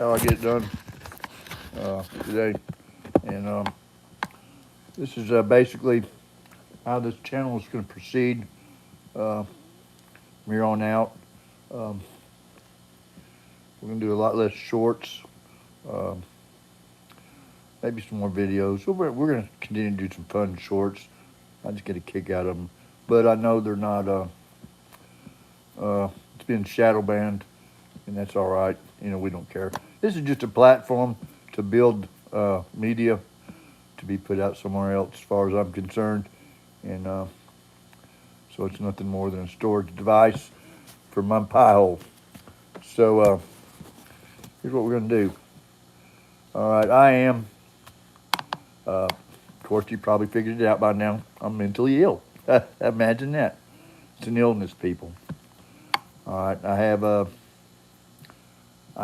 how I get it done today. And this is basically how this channel is going to proceed from here on out. Um, we're going to do a lot less shorts, um, maybe some more videos. So we're going to continue to do some fun shorts. I just get a kick out of them. But I know they're not, it's been shadow banned, and that's all right. You know, we don't care. This is just a platform to build media to be put out somewhere else as far as I'm concerned. And so it's nothing more than a storage device for my pie hole. So here's what we're going to do. All right, I am, of course, you probably figured it out by now. I'm mentally ill. Imagine that. It's an illness, people. All right, I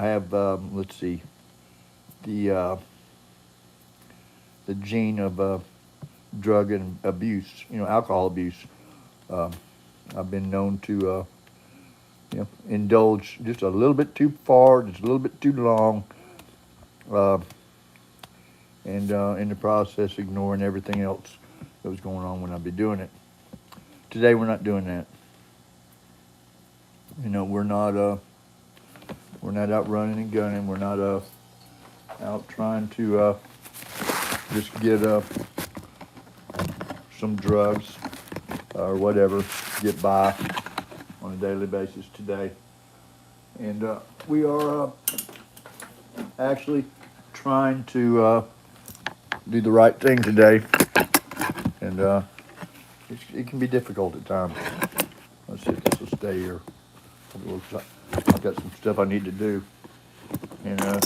have, let's see, the gene of drug and abuse, alcohol abuse. I've been known to, indulge just a little bit too far, just a little bit too long, and in the process, ignoring everything else that was going on when I'd be doing it. Today, we're not doing that. We're not out running and gunning. We're not out trying to just get some drugs or whatever, get by on a daily basis today. And we are actually trying to do the right thing today. And it can be difficult at times. Let's see if this will stay here. It looks like I've got some stuff I need to do. And I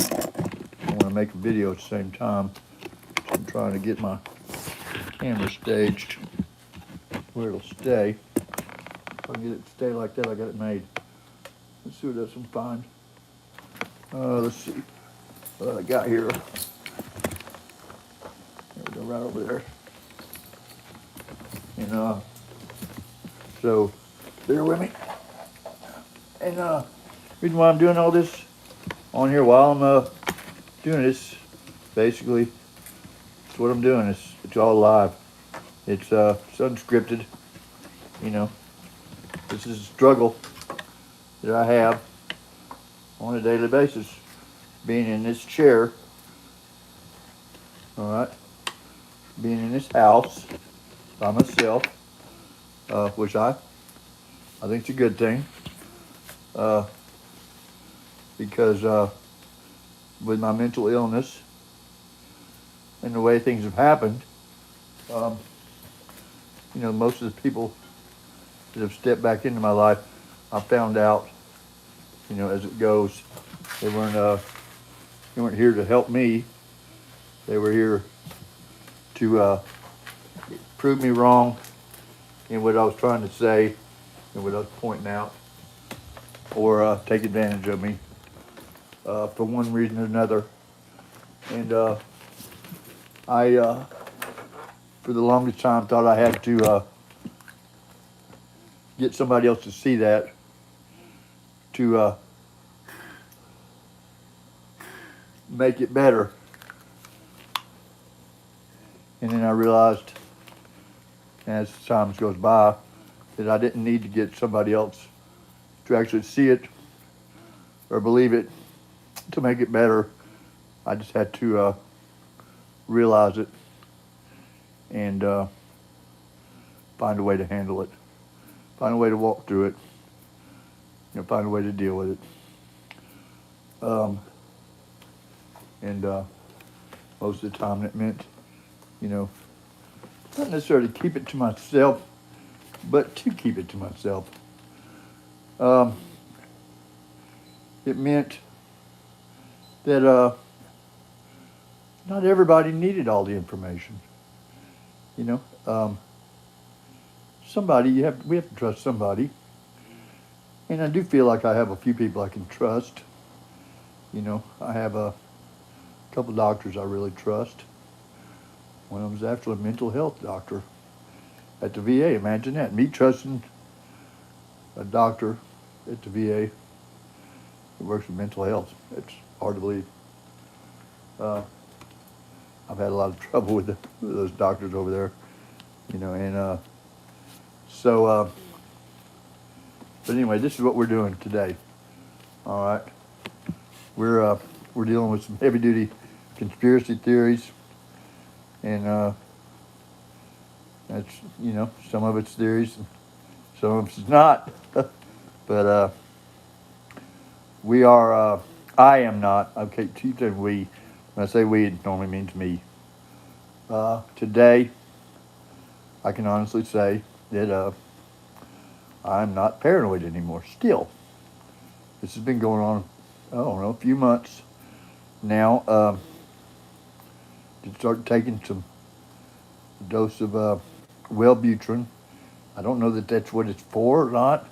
want to make a video at the same time. So I'm trying to get my camera staged where it'll stay. If I can get it to stay like that, I got it made. Let's see what else I can find. Let's see what I got here. There we go, right over there. And so bear with me. And reason why I'm doing all this on here while I'm doing this, basically, it's what I'm doing. It's all live. It's unscripted. This is a struggle that I have on a daily basis, being in this chair. All right, being in this house by myself, which I think it's a good thing, because with my mental illness and the way things have happened, most of the people that have stepped back into my life, I found out, as it goes, they weren't here to help me. They were here to prove me wrong in what I was trying to say and what I was pointing out, or take advantage of me for one reason or another. And I, for the longest time, thought I had to get somebody else to see that, to make it better. And then I realized, as time goes by, that I didn't need to get somebody else to actually see it or believe it to make it better. I just had to realize it and find a way to handle it, find a way to walk through it, find a way to deal with it. And most of the time that meant, not necessarily keep it to myself, but to keep it to myself. It meant that not everybody needed all the information. Somebody, we have to trust somebody. And I do feel like I have a few people I can trust. I have a couple doctors I really trust. One of them is actually a mental health doctor at the VA. Imagine that, me trusting a doctor at the VA who works with mental health. hard to believe. I've had a lot of trouble with those doctors over there, and so, but anyway, this is what we're doing today. All right, we're dealing with some heavy-duty conspiracy theories, and that's some of it's theories, and some of it's not. But we are. I am not. Okay, keep saying we. When I say we, it normally means me. Today, I can honestly say that I'm not paranoid anymore. Still, this has been going on, I don't know, a few months now. Just started taking some dose of Wellbutrin. I don't know that that's what it's for or not,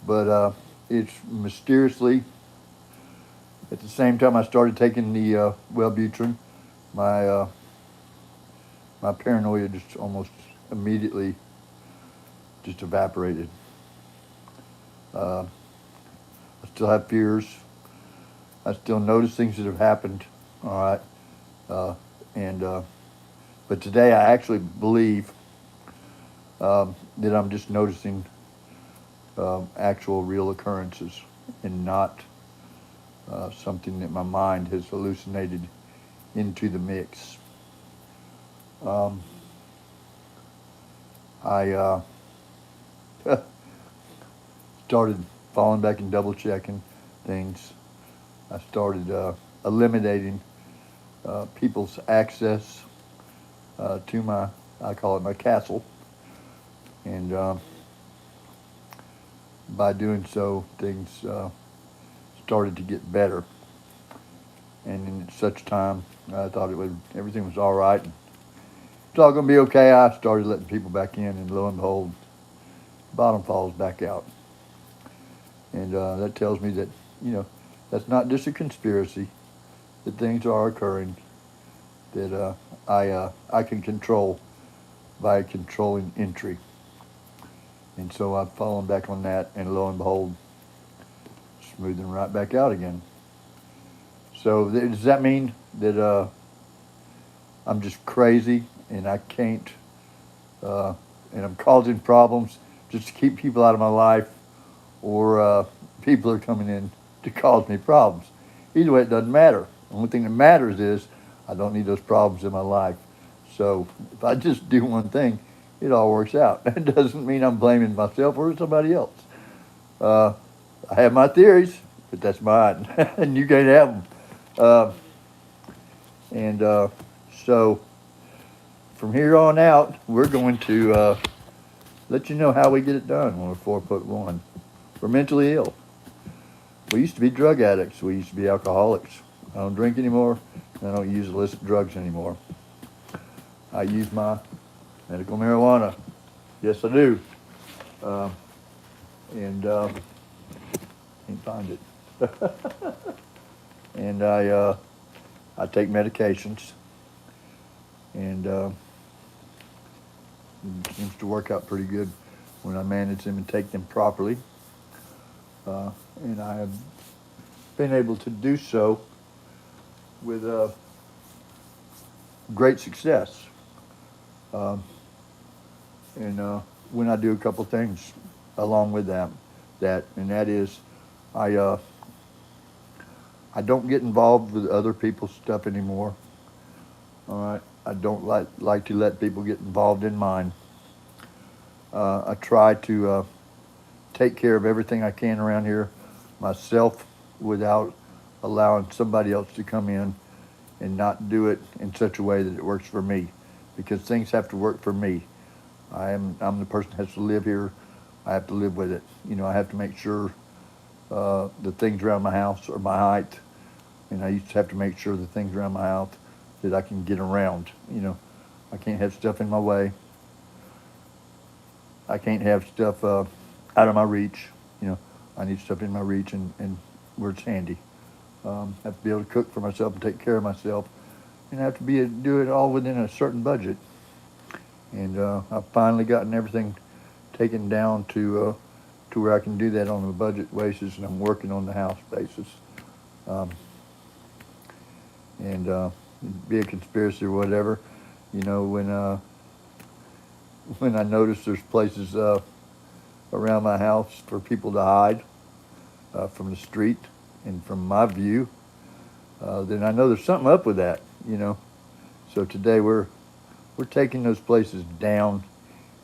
but it's mysteriously, at the same time I started taking the Wellbutrin, my paranoia just almost immediately just evaporated. I still have fears. I still notice things that have happened. All right, but today I actually believe that I'm just noticing actual real occurrences and not something that my mind has hallucinated into the mix. I started falling back and double checking things. I started eliminating people's access to I call it my castle. And by doing so, things started to get better. And in such time, I thought everything was all right. It's all going to be okay. I started letting people back in, and lo and behold, the bottom falls back out. And that tells me that, that's not just a conspiracy, that things are occurring that I can control by controlling entry. And so I've fallen back on that, and lo and behold, smoothing right back out again. So does that mean that I'm just crazy and I can't, and I'm causing problems just to keep people out of my life, or people are coming in to cause me problems? Either way, it doesn't matter. The only thing that matters is I don't need those problems in my life. So if I just do one thing, it all works out. That doesn't mean I'm blaming myself or somebody else. I have my theories, but that's mine, and you can't have them. So from here on out, we're going to let you know how we get it done when we're 4'1". We're mentally ill. We used to be drug addicts. We used to be alcoholics. I don't drink anymore, and I don't use illicit drugs anymore. I use my medical marijuana. Yes, I do. Can't find it. And I take medications, and it seems to work out pretty good when I manage them and take them properly. And I have been able to do so with great success. When I do a couple things along with that is I don't get involved with other people's stuff anymore. All right, I don't like to let people get involved in mine. I try to take care of everything I can around here myself without allowing somebody else to come in and not do it in such a way that it works for me, because things have to work for me. I'm the person that has to live here. I have to live with it. I have to make sure the things around my house are my height, and I used to have to make sure the things around my house that I can get around. I can't have stuff in my way. I can't have stuff out of my reach. I need stuff in my reach and where it's handy. I have to be able to cook for myself and take care of myself, and I have to do it all within a certain budget. And I've finally gotten everything taken down to where I can do that on a budget basis, and I'm working on the house basis. and be a conspiracy or whatever. You know, when I notice there's places around my house for people to hide from the street and from my view, then I know there's something up with that. You know, so today we're taking those places down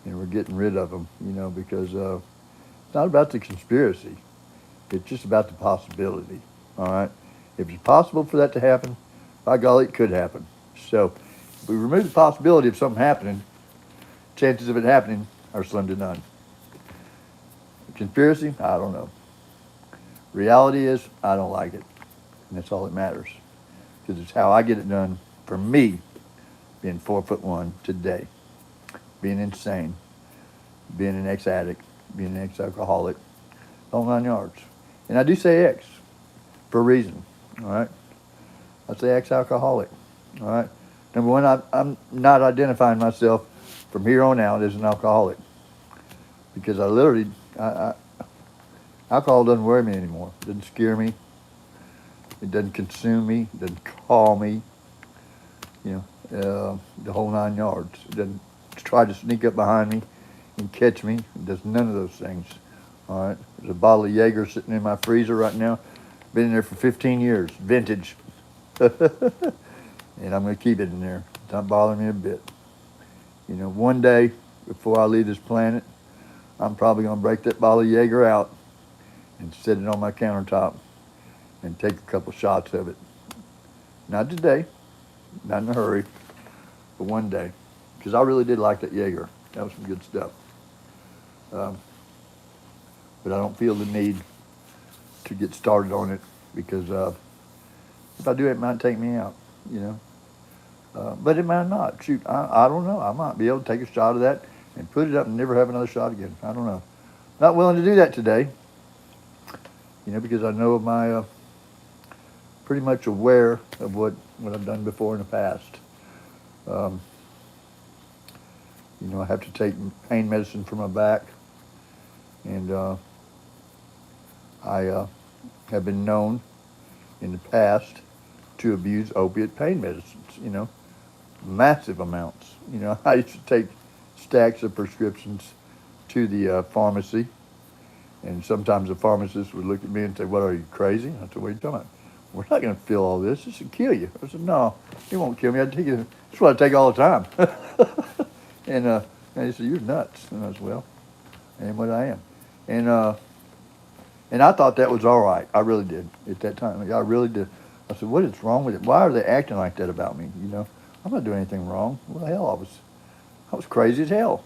and we're getting rid of them. You know, because it's not about the conspiracy. It's just about the possibility. All right. If it's possible for that to happen, by golly, it could happen. So if we remove the possibility of something happening, chances of it happening are slim to none. Conspiracy, I don't know. Reality is, I don't like it. And that's all that matters. Because it's how I get it done for me, being 4'1" today, being insane, being an ex-addict, being an ex-alcoholic, all 9 yards. And I do say ex for a reason, all right? I say ex-alcoholic, all right? Number one, I'm not identifying myself from here on out as an alcoholic because I literally, alcohol doesn't worry me anymore. It doesn't scare me. It doesn't consume me. It doesn't call me, you know, the whole 9 yards. It doesn't try to sneak up behind me and catch me. It does none of those things, all right? There's a bottle of Jaeger sitting in my freezer right now. Been in there for 15 years, vintage. And I'm going to keep it in there. It's not bothering me a bit. You know, one day before I leave this planet, I'm probably going to break that bottle of Jaeger out and set it on my countertop and take a couple shots of it. Not today, not in a hurry, but one day. Because I really did like that Jaeger. That was some good stuff. But I don't feel the need to get started on it because if I do, it might take me out, you know. But it might not. Shoot, I don't know. I might be able to take a shot of that and put it up and never have another shot again. I don't know. Not willing to do that today, you know, because I know of my, pretty much aware of what I've done before in the past. You know, I have to take pain medicine for my back, and I have been known in the past to abuse opiate pain medicines, you know, massive amounts. You know, I used to take stacks of prescriptions to the pharmacy, and sometimes the pharmacist would look at me and say, "What, are you crazy?" I said, "What are you talking about? We're not going to fill all this. This will kill you." I said, "No, it won't kill me. I take it. It's what I take all the time." and he said, "You're nuts." And I said, "Well, I am what I am." And I thought that was all right. I really did at that time. I really did. I said, "What is wrong with it? Why are they acting like that about me? You know, I'm not doing anything wrong. Well, hell, I was crazy as hell.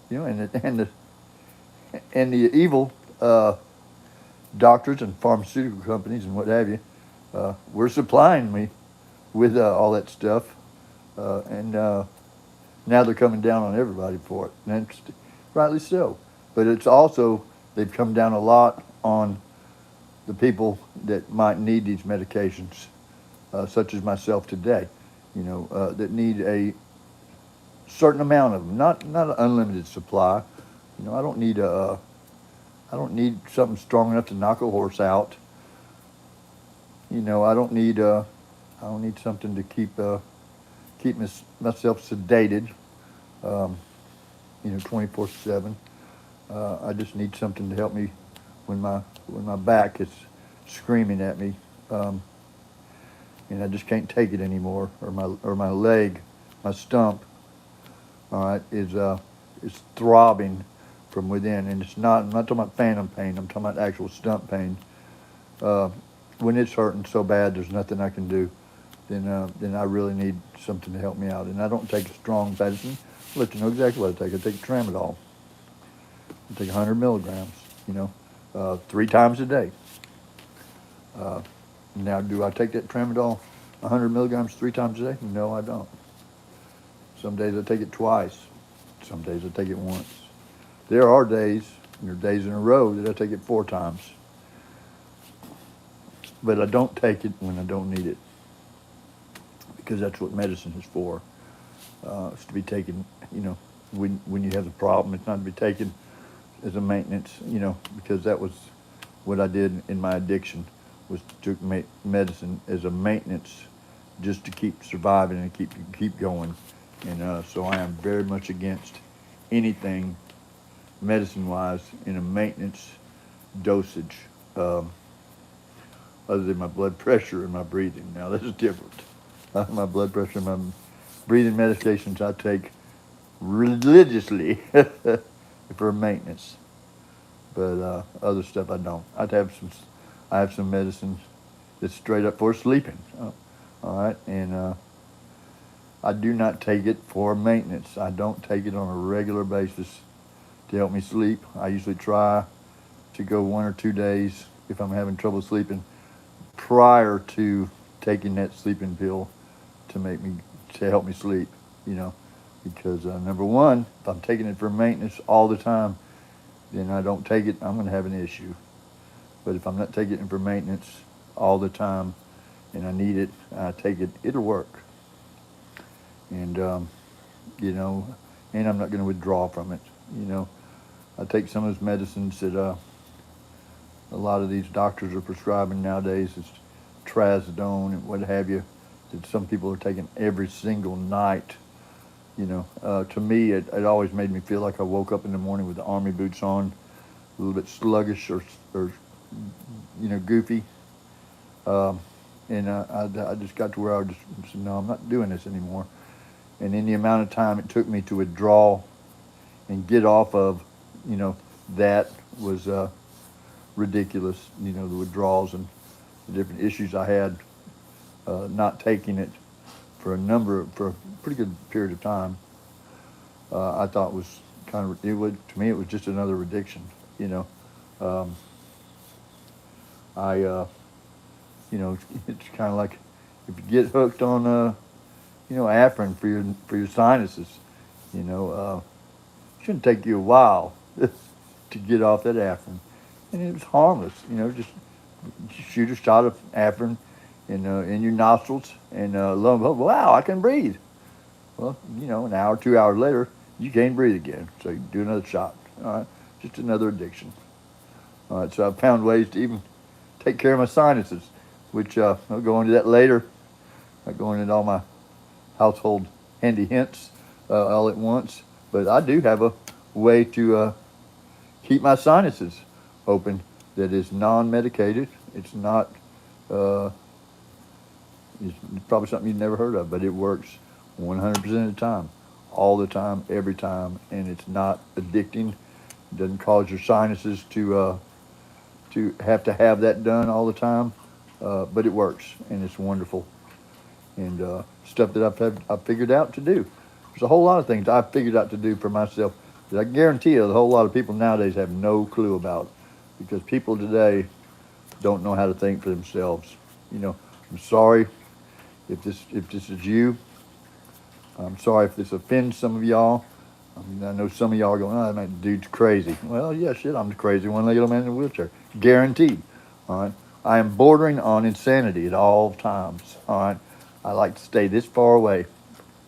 You know, and the evil doctors and pharmaceutical companies and what have you were supplying me with all that stuff, and now they're coming down on everybody for it, and it's rightly so. But it's also they've come down a lot on the people that might need these medications, such as myself today, you know, that need a certain amount of them, not an unlimited supply. You know, I don't need something strong enough to knock a horse out. You know, I don't need something to keep myself sedated, you know, 24/7. I just need something to help me when my back is screaming at me, and I just can't take it anymore, or my leg, my stump, all right, is throbbing from within, and I'm not talking about phantom pain. I'm talking about actual stump pain. When it's hurting so bad, there's nothing I can do. Then I really need something to help me out, and I don't take a strong medicine. I'll let you know exactly what I take. I take tramadol. I take 100 milligrams, you know, 3 times a day. Now, do I take that tramadol 100 milligrams 3 times a day? No, I don't. Some days I take it twice. Some days I take it once. There are days in a row that I take it 4 times. But I don't take it when I don't need it, because that's what medicine is for. It's to be taken, you know, when you have the problem. It's not to be taken as a maintenance, you know, because that was what I did in my addiction, was took medicine as a maintenance just to keep surviving and keep going. And so I am very much against anything medicine-wise in a maintenance dosage, other than my blood pressure and my breathing. Now this is different. My blood pressure and my breathing medications I take religiously for maintenance, but other stuff I don't. I have some medicine that's straight up for sleeping. All right, and I do not take it for maintenance. I don't take it on a regular basis to help me sleep. I usually try to go 1 or 2 days if I'm having trouble sleeping prior to taking that sleeping pill to help me sleep, because number one, if I'm taking it for maintenance all the time, then I don't take it, I'm going to have an issue. But if I'm not taking it for maintenance all the time and I need it, I take it, it'll work. And, and I'm not going to withdraw from it. I take some of those medicines that a lot of these doctors are prescribing nowadays. It's trazodone and what have you, that some people are taking every single night. To me, it always made me feel like I woke up in the morning with the army boots on, a little bit sluggish or goofy. And I just got to where I just said, no, I'm not doing this anymore. And in the amount of time it took me to withdraw and get off of, that was ridiculous. The withdrawals and the different issues I had, not taking it for a pretty good period of time. I thought was to me it was just another addiction. It's kind of like if you get hooked on Afrin for your sinuses, it shouldn't take you a while to get off that Afrin, and it was harmless. Just shoot a shot of Afrin in your nostrils, and lo and behold, wow, I can breathe. Well, an hour, 2 hours later, you can't breathe again, so you do another shot. All right, just another addiction. All right, so I've found ways to even take care of my sinuses, which I'll go into that later. Not going into all my household handy hints all at once, but I do have a way to keep my sinuses open that is non-medicated. It's not, it's probably something you've never heard of, but it works 100% of the time, all the time, every time, and it's not addicting. It doesn't cause your sinuses to have that done all the time, but it works, and it's wonderful. And stuff that I've figured out to do. There's a whole lot of things I've figured out to do for myself that I guarantee you a whole lot of people nowadays have no clue about, because people today don't know how to think for themselves. I'm sorry if this is you. I'm sorry if this offends some of y'all. I know some of y'all are going, oh, that dude's crazy. Well, yeah, shit, I'm the crazy one-legged old man in a wheelchair. Guaranteed. All right. I am bordering on insanity at all times. All right. I like to stay this far away.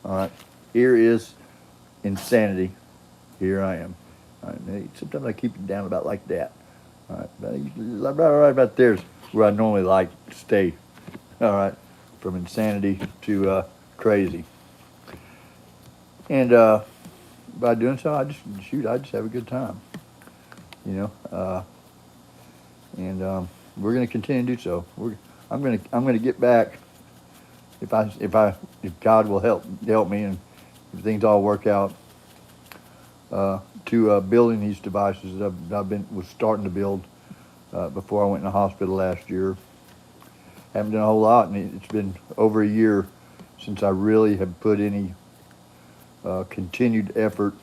All right. Here is insanity. Here I am. All right. Sometimes I keep it down about like that. All right. Right about there's where I normally like to stay. All right. From insanity to crazy. And by doing so, I just have a good time. And we're going to continue to do so. I'm going to get back if God will help me, and if things all work out, to building these devices that was starting to build before I went in the hospital last year. Haven't done a whole lot, and it's been over a year since I really have put any continued effort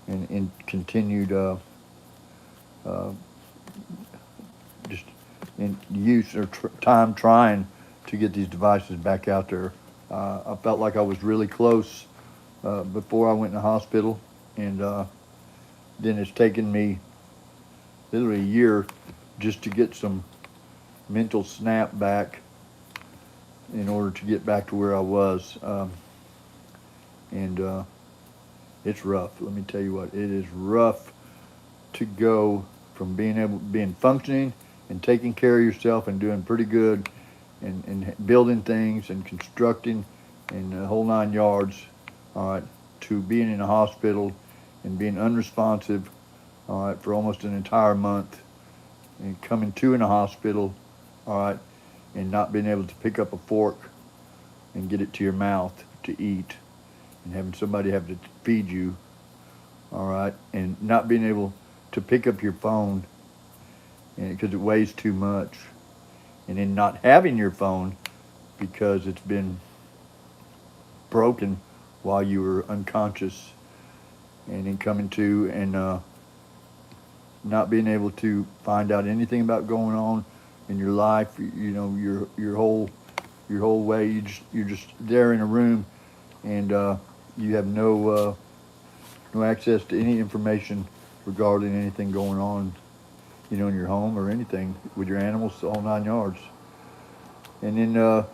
and continued just in use or time trying to get these devices back out there. I felt like I was really close before I went in the hospital, and then it's taken me literally a year just to get some mental snap back in order to get back to where I was. And it's rough. Let me tell you what, it is rough to go from being functioning and taking care of yourself and doing pretty good, and building things and constructing and the whole 9 yards, all right, to being in a hospital and being unresponsive, all right, for almost an entire month, and coming to in a hospital, all right, and not being able to pick up a fork and get it to your mouth to eat, and having somebody have to feed you, all right, and not being able to pick up your phone because it weighs too much, and then not having your phone because it's been broken while you were unconscious, and then coming to and not being able to find out anything about going on in your life, your whole way. You're just there in a room, and you have no access to any information regarding anything going on, in your home or anything with your animals, the whole 9 yards. And then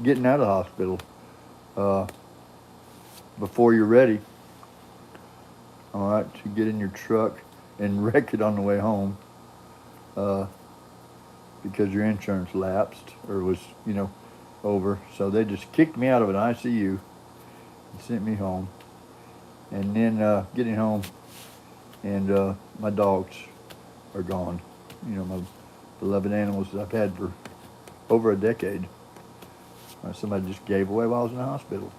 getting out of the hospital before you're ready, all right, to get in your truck and wreck it on the way home because your insurance lapsed or was, over. So they just kicked me out of an ICU and sent me home. And then getting home, and my dogs are gone. My beloved animals that I've had for over a decade. Somebody just gave away while I was in the hospital.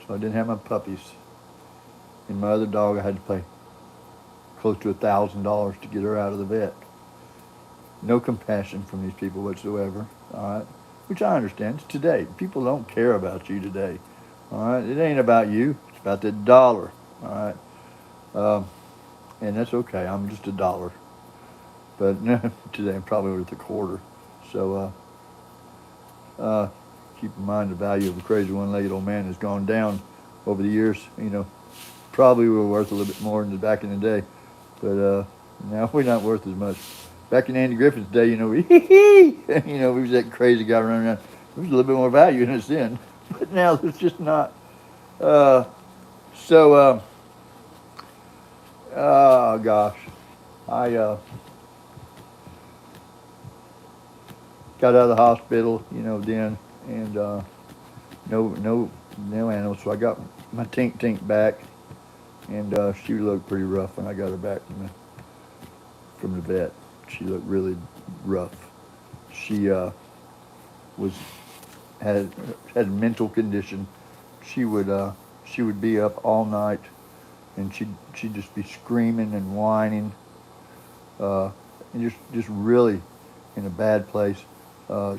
So I didn't have my puppies. And my other dog, I had to pay close to $1,000 to get her out of the vet. No compassion from these people whatsoever, all right? Which I understand. It's today. People don't care about you today, all right? It ain't about you. It's about that dollar, all right? And that's okay. I'm just a dollar. But today I'm probably worth a quarter. So keep in mind the value of the crazy one-legged old man has gone down over the years. Probably we were worth a little bit more than back in the day. But now we're not worth as much. Back in Andy Griffin's day, we was that crazy guy running around. There was a little bit more value in us then. But now there's just not. Oh, gosh. I got out of the hospital, then, and no animals. So I got my Tink back, and she looked pretty rough when I got her back from the vet. She looked really rough. She had a mental condition. She would be up all night, and she'd just be screaming and whining, and just really in a bad place.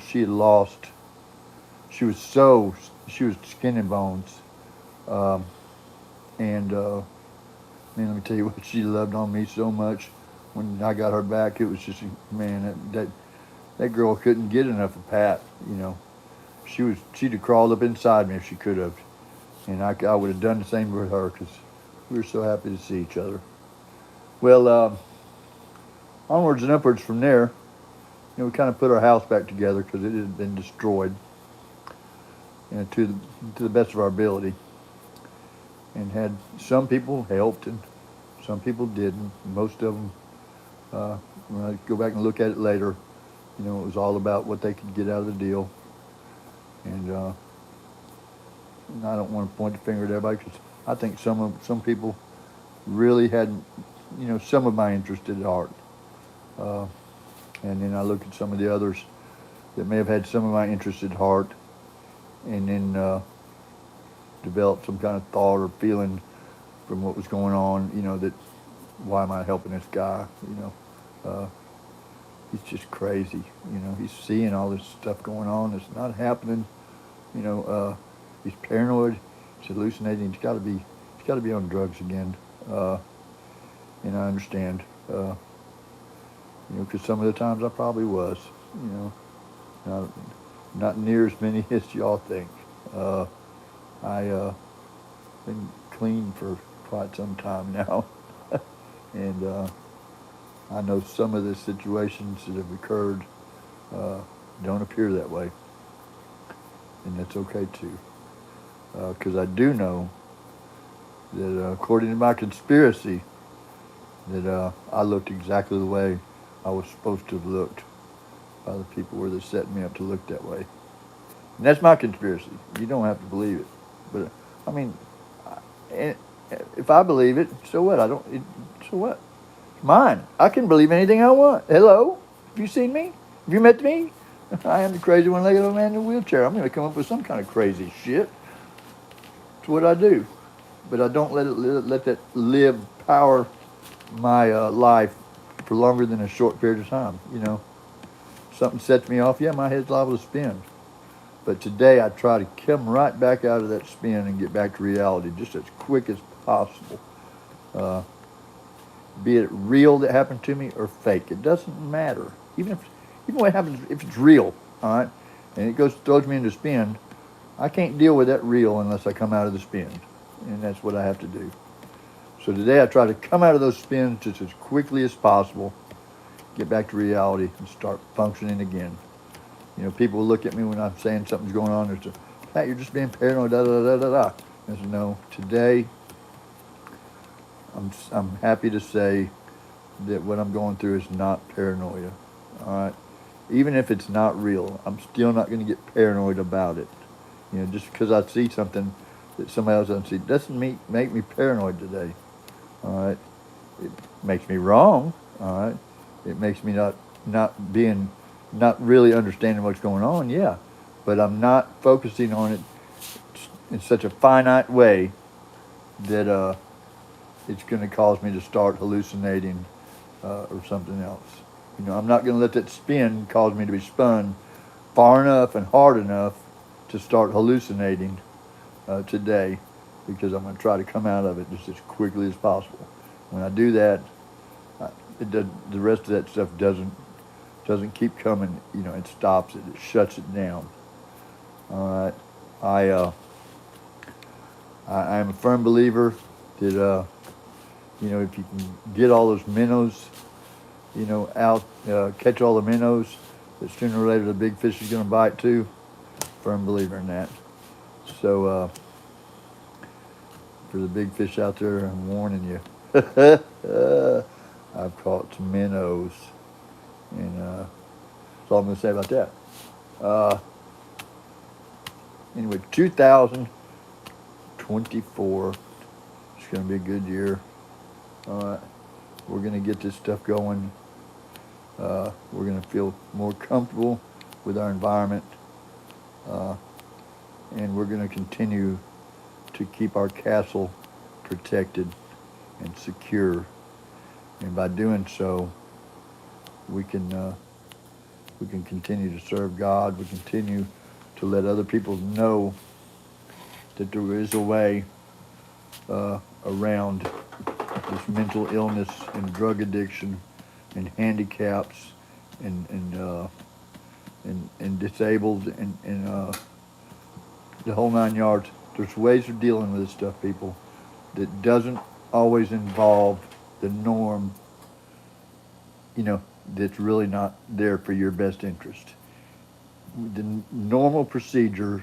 She had lost. She was skin and bones, and man, let me tell you what, she loved on me so much. When I got her back, it was just, man, that girl couldn't get enough of Pat. She'd have crawled up inside me if she could have, and I would have done the same with her because we were so happy to see each other. Well, onwards and upwards from there, we kind of put our house back together because it had been destroyed, to the best of our ability, and had some people helped and some people didn't. Most of them, when I go back and look at it later, it was all about what they could get out of the deal. And I don't want to point the finger at everybody because I think some people really had, some of my interest at heart. And then I look at some of the others that may have had some of my interest at heart, and then developed some kind of thought or feeling from what was going on, that why am I helping this guy? He's just crazy. He's seeing all this stuff going on. It's not happening. He's paranoid. He's hallucinating. He's got to be on drugs again. And I understand. Because some of the times I probably was. Not near as many as y'all think. I been clean for quite some time now, and I know some of the situations that have occurred don't appear that way, and that's okay too. Because I do know that according to my conspiracy, that I looked exactly the way I was supposed to have looked by the people where they're setting me up to look that way. And that's my conspiracy. You don't have to believe it. But, I mean, and if I believe it, so what? So what? It's mine. I can believe anything I want. Hello? Have you seen me? Have you met me? I am the crazy one-legged old man in a wheelchair. I'm going to come up with some kind of crazy shit. It's what I do. But I don't let that power my life for longer than a short period of time. You know, something sets me off. Yeah, my head's liable to spin. But today I try to come right back out of that spin and get back to reality just as quick as possible. Be it real that happened to me or fake, it doesn't matter. Even what happens, if it's real, all right, and it throws me into spin, I can't deal with that real unless I come out of the spin, and that's what I have to do. So today I try to come out of those spins just as quickly as possible, get back to reality, and start functioning again. You know, people will look at me when I'm saying something's going on. They're saying, Pat, you're just being paranoid, da da da da da. I said, no, today I'm happy to say that what I'm going through is not paranoia. All right, even if it's not real, I'm still not going to get paranoid about it. You know, just because I see something that somebody else doesn't see doesn't make me paranoid today. All right, it makes me wrong. All right, it makes me not really understanding what's going on. Yeah, but I'm not focusing on it in such a finite way that it's going to cause me to start hallucinating or something else. You know, I'm not going to let that spin cause me to be spun far enough and hard enough to start hallucinating today, because I'm going to try to come out of it just as quickly as possible. When I do that, the rest of that stuff doesn't keep coming. You know, it stops it. It shuts it down. All right. I am a firm believer that you know, if you can get all those minnows, you know, out, catch all the minnows, that sooner or later the big fish is going to bite too. Firm believer in that. So for the big fish out there, I'm warning you. I've caught some minnows, and that's all I'm going to say about that. Anyway, 2024 is going to be a good year. All right, we're going to get this stuff going. We're going to feel more comfortable with our environment, and we're going to continue to keep our castle protected and secure. And by doing so, we can continue to serve God. We continue to let other people know that there is a way around this mental illness and drug addiction and handicaps and disabled and the whole 9 yards. There's ways of dealing with this stuff, people, that doesn't always involve the norm, you know, that's really not there for your best interest. The normal procedure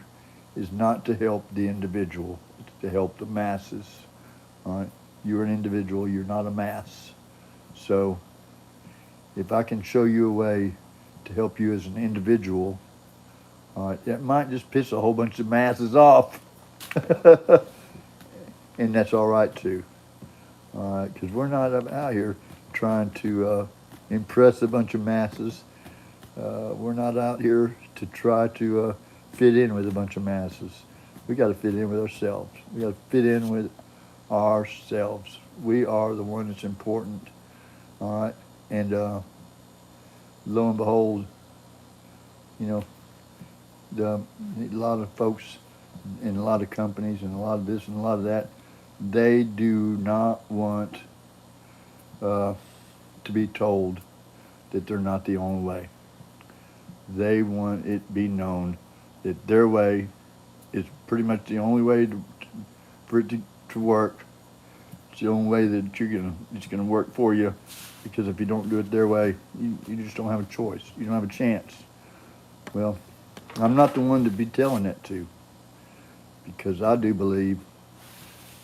is not to help the individual, it's to help the masses. All right? You're an individual, you're not a mass. So if I can show you a way to help you as an individual, all right, that might just piss a whole bunch of masses off. And that's all right too. All right, because we're not out here trying to impress a bunch of masses. We're not out here to try to fit in with a bunch of masses. We got to fit in with ourselves. We got to fit in with ourselves. We are the one that's important. All right, and lo and behold, you know, a lot of folks in a lot of companies and a lot of this and a lot of that, they do not want to be told that they're not the only way. They want it to be known that their way is pretty much the only way for it to work. It's the only way that it's gonna work for you, because if you don't do it their way, you just don't have a choice. You don't have a chance. Well, I'm not the one to be telling that to, because I do believe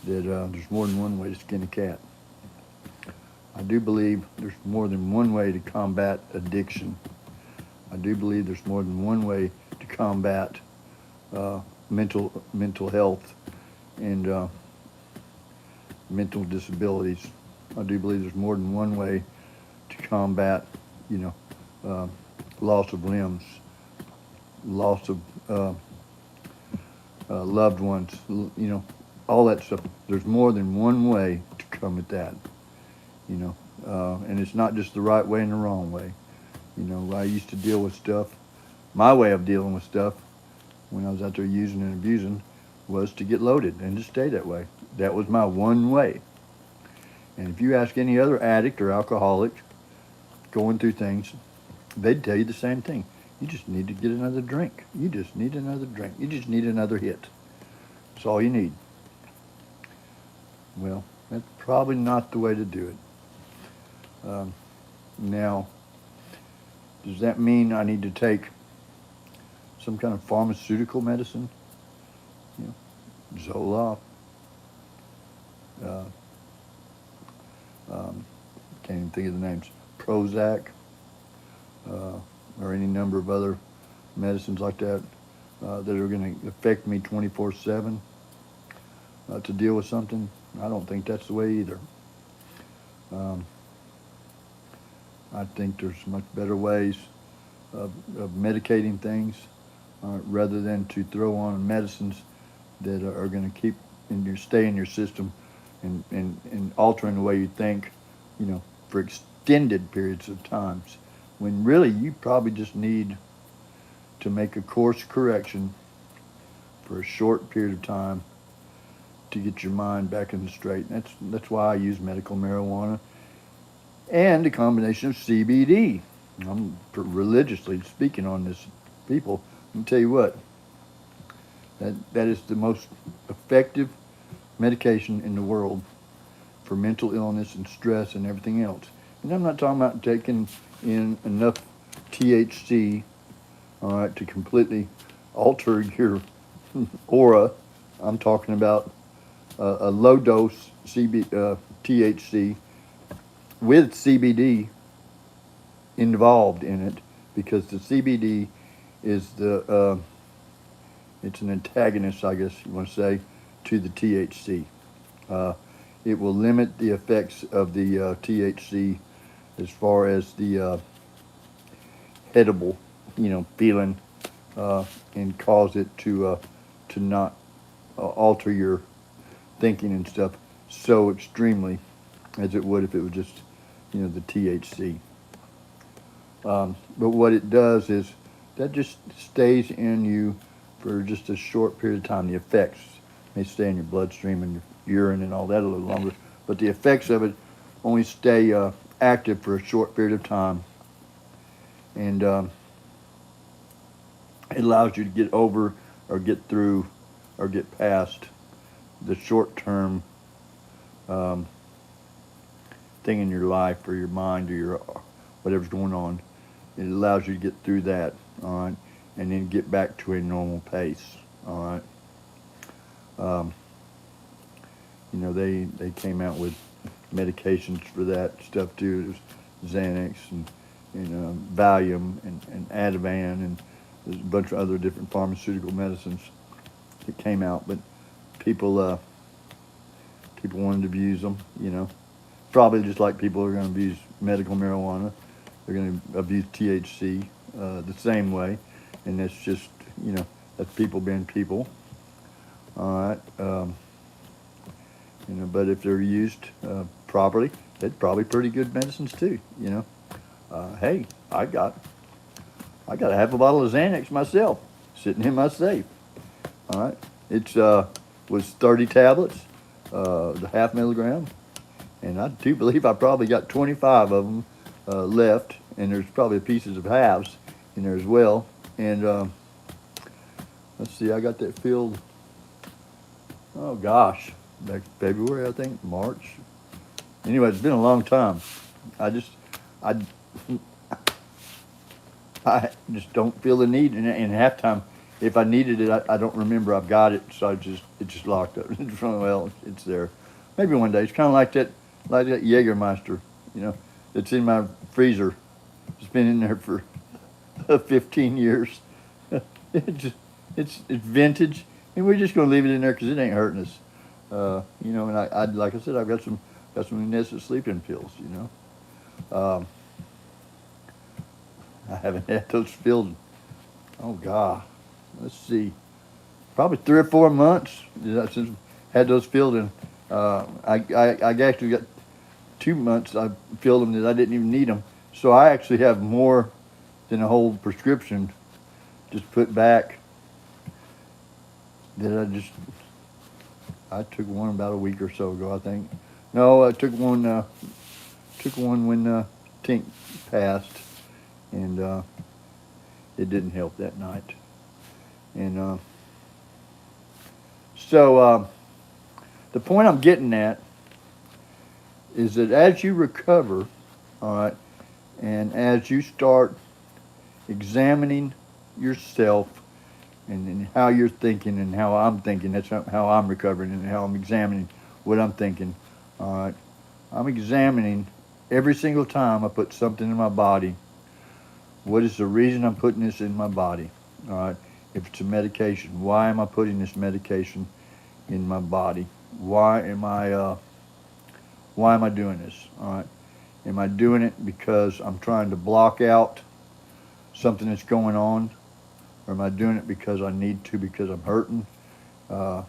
that there's more than one way to skin a cat. I do believe there's more than one way to combat addiction. I do believe there's more than one way to combat mental health and mental disabilities. I do believe there's more than one way to combat, loss of limbs, loss of loved ones, all that stuff. There's more than one way to come at that, and it's not just the right way and the wrong way. I used to deal with stuff. My way of dealing with stuff when I was out there using and abusing was to get loaded and to stay that way. That was my one way. And if you ask any other addict or alcoholic going through things, they'd tell you the same thing. You just need to get another drink. You just need another drink. You just need another hit. That's all you need. Well, that's probably not the way to do it. Now, does that mean I need to take some kind of pharmaceutical medicine? Zoloft. Can't even think of the names. Prozac, or any number of other medicines like that that are going to affect me 24/7 to deal with something. I don't think that's the way either. I think there's much better ways of medicating things rather than to throw on medicines that are going to keep stay in your system and altering the way you think, for extended periods of times, when really you probably just need to make a course correction for a short period of time to get your mind back in the straight. That's why I use medical marijuana and a combination of CBD. I'm religiously speaking on this, people. Let me tell you what, that is the most effective medication in the world for mental illness and stress and everything else. And I'm not talking about taking in enough THC, all right, to completely alter your aura. I'm talking about a low dose THC with CBD involved in it, because the CBD is it's an antagonist, I guess you want to say, to the THC. It will limit the effects of the THC as far as the edible, feeling, and cause it to not alter your thinking and stuff so extremely as it would if it was just, the THC. But what it does is that just stays in you for just a short period of time. The effects may stay in your bloodstream and your urine and all that a little longer, but the effects of it only stay active for a short period of time. And it allows you to get over or get through or get past the short-term thing in your life or your mind or your whatever's going on. It allows you to get through that, all right, and then get back to a normal pace, all right. They came out with medications for that stuff too. There's Xanax and Valium and Ativan, and there's a bunch of other different pharmaceutical medicines that came out, but people wanted to abuse them, Probably just like people are going to abuse medical marijuana. They're going to abuse THC the same way, and that's just, that's people being people. All right. But if they're used properly, they're probably pretty good medicines too, Hey, I got a half a bottle of Xanax myself sitting in my safe. All right. It's was 30 tablets, the half milligram, and I do believe I probably got 25 of them left, and there's probably pieces of halves in there as well. And let's see, I got that filled, oh gosh, back February, I think, March. Anyway, it's been a long time. I just don't feel the need, and half time, if I needed it, I don't remember I've got it, so it just locked up. Well, it's there. Maybe one day. It's kind of like that Jägermeister, it's in my freezer. It's been in there for 15 years. It just, it's vintage, and we're just gonna leave it in there because it ain't hurting us. You know, and I like I said, I've got some ineptness sleeping pills. You know, I haven't had those filled. Oh God, let's see, probably 3 or 4 months since I had those filled, and I actually got 2 months I filled them that I didn't even need them. So I actually have more than a whole prescription just put back that I took one about a week or so ago, I think. No, I took one when Tink passed, and it didn't help that night. And so the point I'm getting at is that as you recover, all right, and as you start examining yourself and how you're thinking and how I'm thinking, that's how I'm recovering and how I'm examining what I'm thinking, all right, I'm examining every single time I put something in my body. What is the reason I'm putting this in my body? All right. If it's a medication, why am I putting this medication in my body? Why am I doing this? All right. Am I doing it because I'm trying to block out something that's going on, or am I doing it because I need to because I'm hurting? You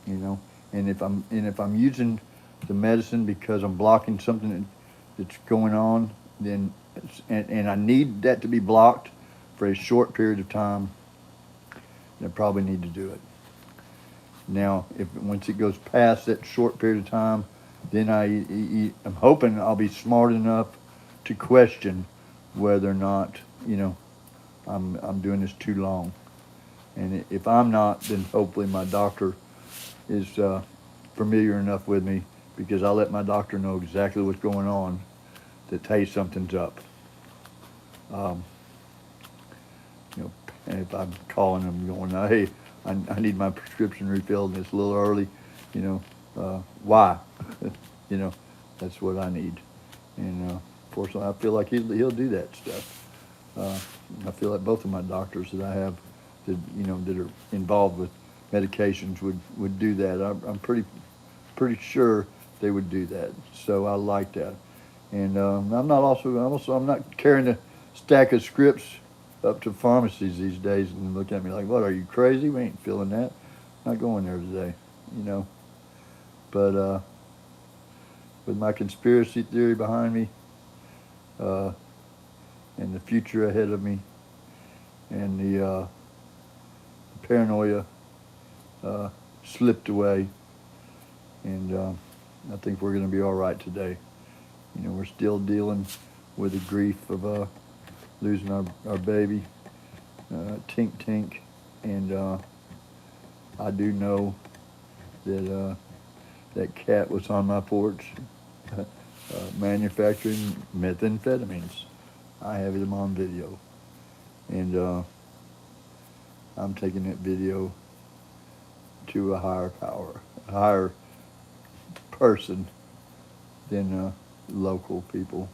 know. And if I'm using the medicine because I'm blocking something that's going on, then and I need that to be blocked for a short period of time, then I probably need to do it. Now, once it goes past that short period of time, then I'm hoping I'll be smart enough to question whether or not, you know, I'm doing this too long. And if I'm not, then hopefully my doctor is familiar enough with me, because I let my doctor know exactly what's going on, that, hey, something's up. You know, and if I'm calling them going, hey, I need my prescription refilled and it's a little early, you know, why? You know, that's what I need. And fortunately, I feel like he'll do that stuff. I feel like both of my doctors that I have that, you know, that are involved with medications would do that. I'm pretty sure they would do that. So I like that. And I'm not carrying a stack of scripts up to pharmacies these days and look at me like, what, are you crazy? We ain't feeling that. Not going there today, you know. But with my conspiracy theory behind me, and the future ahead of me, and the paranoia slipped away, and I think we're going to be all right today. You know, we're still dealing with the grief of losing our baby, Tink, and I do know that that cat was on my porch manufacturing methamphetamines. I have him on video, and I'm taking that video to a higher power, a higher person than local people.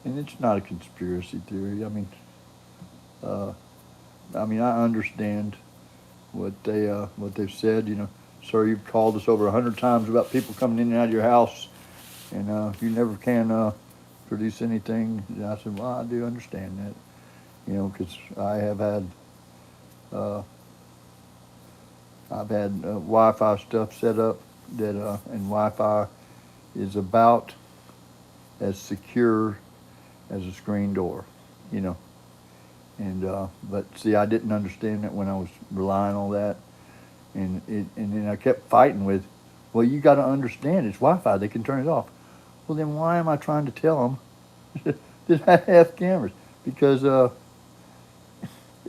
And it's not a conspiracy theory. I mean, I understand what they've said. You know, sir, you've called us over 100 times about people coming in and out of your house, and you never can produce anything. And I said, well, I do understand that. You know, because I have had Wi-Fi stuff set up that, and Wi-Fi is about as secure as a screen door, you know. And but see, I didn't understand that when I was relying on that, and then I kept fighting with, well, you got to understand, it's Wi-Fi, they can turn it off. Well, then why am I trying to tell them that I have cameras? Because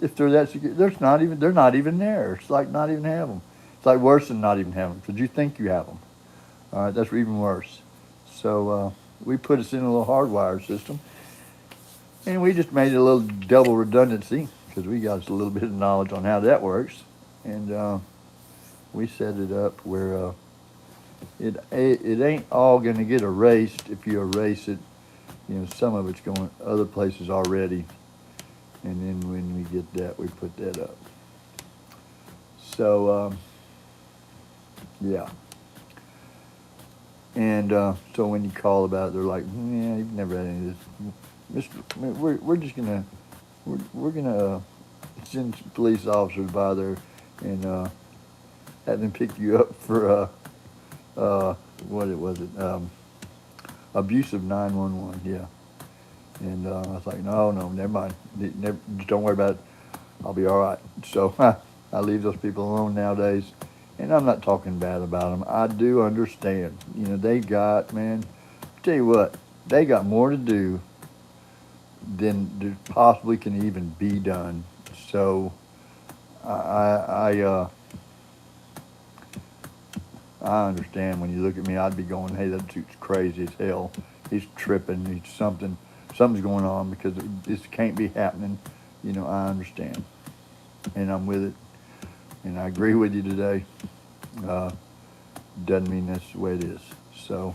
if they're that secure, they're not even there. It's like not even have them. It's like worse than not even have them, because you think you have them. All right, that's even worse. So we put us in a little hardwire system, and we just made it a little double redundancy, because we got a little bit of knowledge on how that works. And we set it up where it ain't all going to get erased if you erase it you know, some of it's going other places already. And then when we get that, we put that up. So, yeah. And so when you call about it, they're like, yeah, you've never had any of this. Mister, we're just gonna, we're gonna send some police officers by there and have them pick you up for what it was it, abuse of 911, yeah. And I was like, no, never mind. Never, just don't worry about it. I'll be all right. So I leave those people alone nowadays. And I'm not talking bad about them. I do understand. You know, they got, man, tell you what, they got more to do than possibly can even be done. So I understand when you look at me, I'd be going, hey, that dude's crazy as hell. He's tripping. Something's going on because this can't be happening. You know, I understand. And I'm with it. And I agree with you today. Doesn't mean that's the way it is. So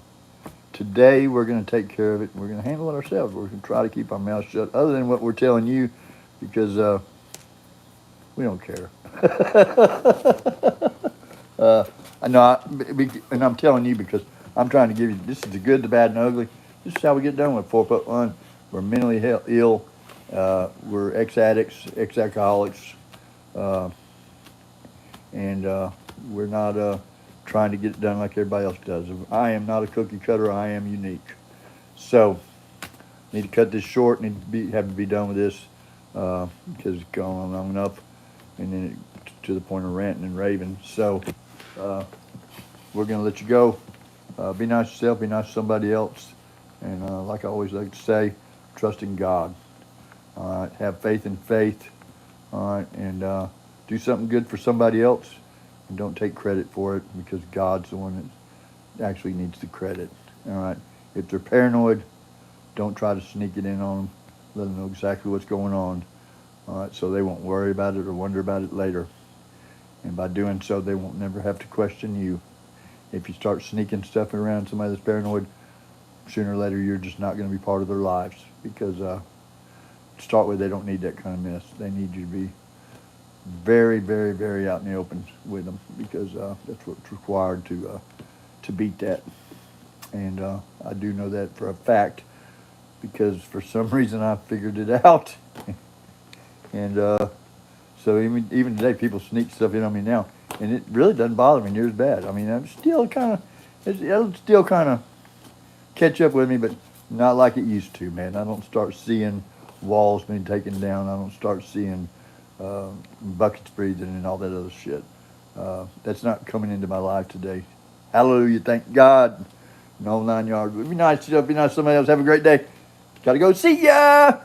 today we're going to take care of it. We're going to handle it ourselves. We're going to try to keep our mouths shut other than what we're telling you because we don't care. And I'm telling you because I'm trying to give you, this is the good, the bad, and ugly. This is how we get done with 4.1. We're mentally ill. We're ex-addicts, ex-alcoholics. And we're not trying to get it done like everybody else does. I am not a cookie cutter. I am unique. So, need to cut this short. Have to be done with this because it's gone on long enough, and then to the point of ranting and raving. So, we're gonna let you go. Be nice to yourself. Be nice to somebody else. And like I always like to say, trust in God. All right. Have faith in faith. All right. And do something good for somebody else. And don't take credit for it because God's the one that actually needs the credit. All right. If they're paranoid, don't try to sneak it in on them. Let them know exactly what's going on. All right. So they won't worry about it or wonder about it later. And by doing so, they won't never have to question you. If you start sneaking stuff around somebody that's paranoid, sooner or later you're just not going to be part of their lives because to start with, they don't need that kind of mess. They need you to be very, very, very out in the open with them because that's what's required to beat that. And I do know that for a fact because for some reason I figured it out. And so even today, people sneak stuff in on me now, and it really doesn't bother me near as bad. I mean, I'm still kind of, it'll still kind of catch up with me, but not like it used to, man. I don't start seeing walls being taken down. I don't start seeing buckets breathing and all that other shit. That's not coming into my life today. Hallelujah, thank God. No 9 yards. Be nice to yourself, be nice to somebody else. Have a great day. Gotta go. See ya.